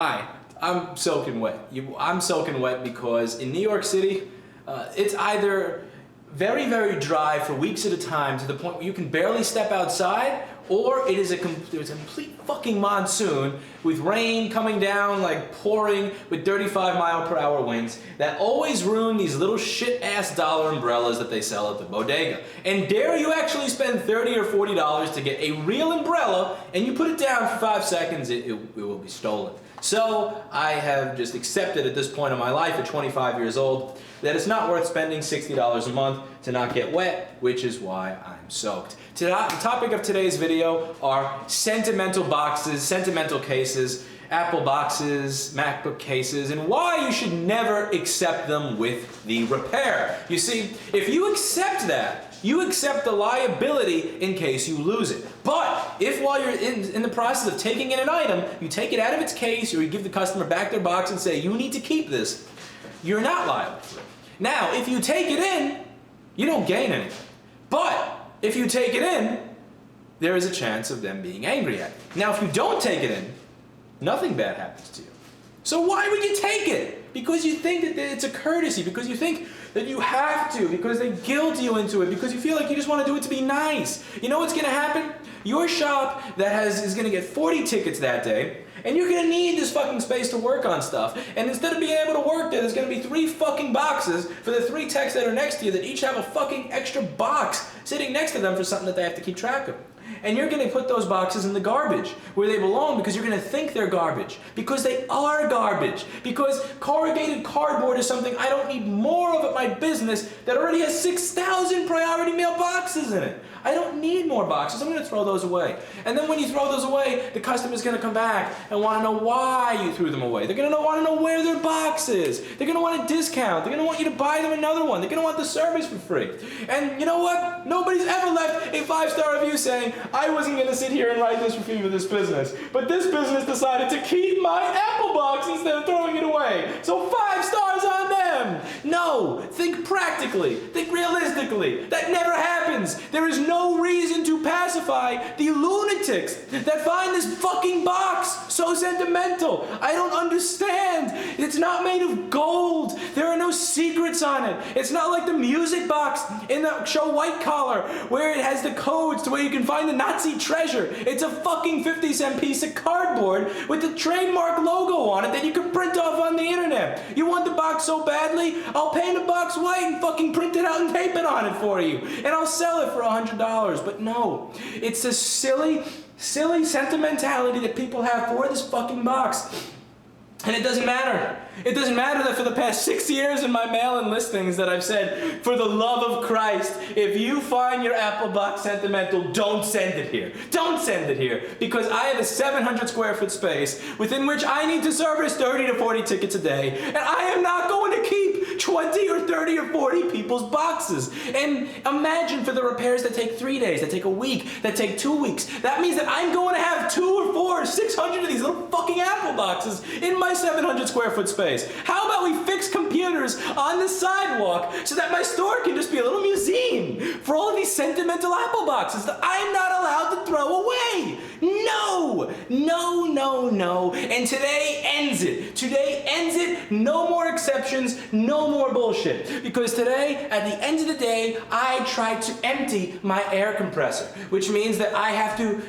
Hi, I'm soaking wet. I'm soaking wet because in New York City, it's either very, very dry for weeks at a time to the point where you can barely step outside, or there's a complete fucking monsoon with rain coming down, like pouring with 35-mile-per-hour winds that always ruin these little shit-ass dollar umbrellas that they sell at the bodega. And dare you actually spend $30 or $40 to get a real umbrella, and you put it down for 5 seconds, it will be stolen. So I have just accepted at this point in my life at 25 years old that it's not worth spending $60 a month to not get wet, which is why I'm soaked. The topic of today's video are sentimental boxes, sentimental cases, Apple boxes, MacBook cases, and why you should never accept them with the repair. You see, if you accept that, you accept the liability in case you lose it. But if while you're in the process of taking in an item, you take it out of its case or you give the customer back their box and say, you need to keep this, you're not liable for it. Now, if you take it in, you don't gain anything. But if you take it in, there is a chance of them being angry at you. Now, if you don't take it in, nothing bad happens to you. So why would you take it? Because you think that it's a courtesy, because you think that you have to, because they guilt you into it, because you feel like you just want to do it to be nice. You know what's going to happen? Your shop is going to get 40 tickets that day, and you're going to need this fucking space to work on stuff. And instead of being able to work there's going to be 3 fucking boxes for the 3 techs that are next to you that each have a fucking extra box sitting next to them for something that they have to keep track of. And you're going to put those boxes in the garbage where they belong because you're going to think they're garbage. Because they are garbage. Because corrugated cardboard is something I don't need more of at my business that already has 6,000 priority mail boxes in it. I don't need more boxes. I'm going to throw those away. And then when you throw those away, the customer's going to come back and want to know why you threw them away. They're going to want to know where their box is. They're going to want a discount. They're going to want you to buy them another one. They're going to want the service for free. And you know what? Nobody's ever left a 5-star review saying, I wasn't going to sit here and write this review for this business, but this business decided to keep my Apple box instead of throwing it away. So 5 stars on them. No, think practically, think realistically. That never happens. There is no reason to pacify the lunatics that find this fucking box so sentimental. I don't understand. It's not made of gold. There are no secrets on it. It's not like the music box in the show White Collar where it has the codes to where you can find the Nazi treasure. It's a fucking 50-cent piece of cardboard with the trademark logo on it that you can print off on the internet. You want the box so badly? I'll paint the box white and fucking print it out and tape it on it for you. And I'll sell it for $100. But no, it's a silly sentimentality that people have for this fucking box. And it doesn't matter. It doesn't matter that for the past 6 years in my mail-in listings that I've said, for the love of Christ, if you find your Apple box sentimental, don't send it here. Don't send it here. Because I have a 700 square foot space within which I need to service 30 to 40 tickets a day. And I am not going to keep 20 or 30 or 40 people's boxes. And imagine for the repairs that take 3 days, that take a week, that take 2 weeks. That means that I'm going to have 2 or 4 or 600 of these little fucking Apple boxes in my 700 square foot space. How about we fix computers on the sidewalk so that my store can just be a little museum for all of these sentimental Apple boxes that I'm not allowed to throw away? No! No, no, no. And today ends it. Today ends it. No more exceptions. No more bullshit. Because today, at the end of the day, I try to empty my air compressor, which means that I have to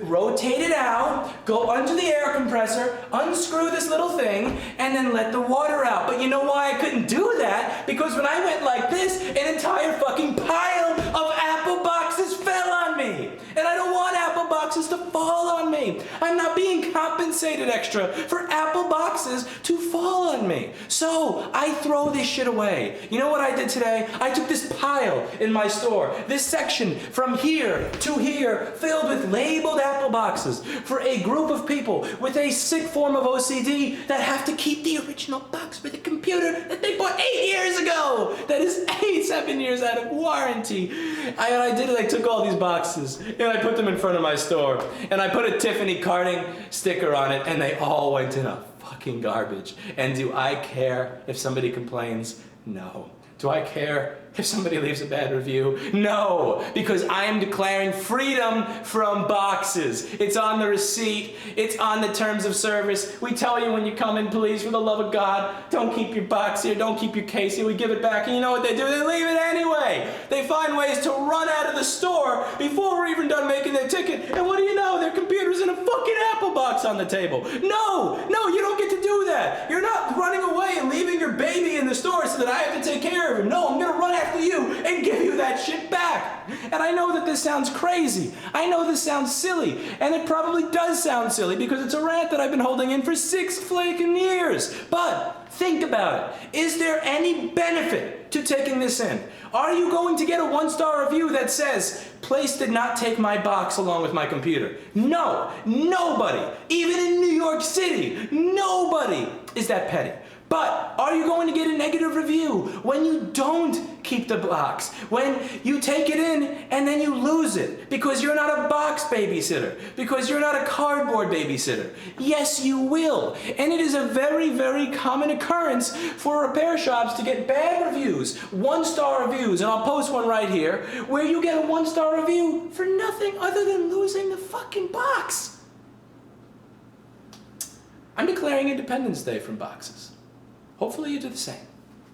rotate it out, go under the air compressor, unscrew this little thing, and then let the water out. But you know why I couldn't do that? Because when I went like this, an entire fucking pile of Apple boxes fell on me. And I don't want Apple boxes to fall on me. I'm not being compensated extra for Apple boxes to fall on me. So I throw this shit away. You know what I did today? I took this pile in my store, this section from here to here, filled with labeled Apple boxes for a group of people with a sick form of OCD that have to keep the original box for the computer that they bought 8 years ago. That is 7 years out of warranty. I did it. I took all these boxes and I put them in front of my store and I put a Tiffany carting sticker on it and they all went in a fucking garbage. And do I care if somebody complains? No. Do I care if somebody leaves a bad review? No, because I am declaring freedom from boxes. It's on the receipt. It's on the terms of service. We tell you when you come in, please, for the love of God, don't keep your box here, don't keep your case here. We give it back, and you know what they do? They leave it anyway. They find ways to run out of the store before we're even done making their ticket, and what do you know? Their computer's in a fucking Apple box on the table. No, you don't get to do that. You're not running away and leaving your baby in the store so that I have to take care of him. No, I'm gonna run after you and give you that shit back. And I know that this sounds crazy. I know this sounds silly. And it probably does sound silly because it's a rant that I've been holding in for 6 flaking years. But think about it. Is there any benefit to taking this in? Are you going to get a 1-star review that says, place did not take my box along with my computer? No, nobody, even in New York City, nobody is that petty. But are you going to get a negative review when you don't keep the box? When you take it in and then you lose it because you're not a box babysitter, because you're not a cardboard babysitter? Yes, you will. And it is a very, very common occurrence for repair shops to get bad reviews, 1-star reviews, and I'll post one right here, where you get a 1-star review for nothing other than losing the fucking box. I'm declaring Independence Day from boxes. Hopefully you do the same.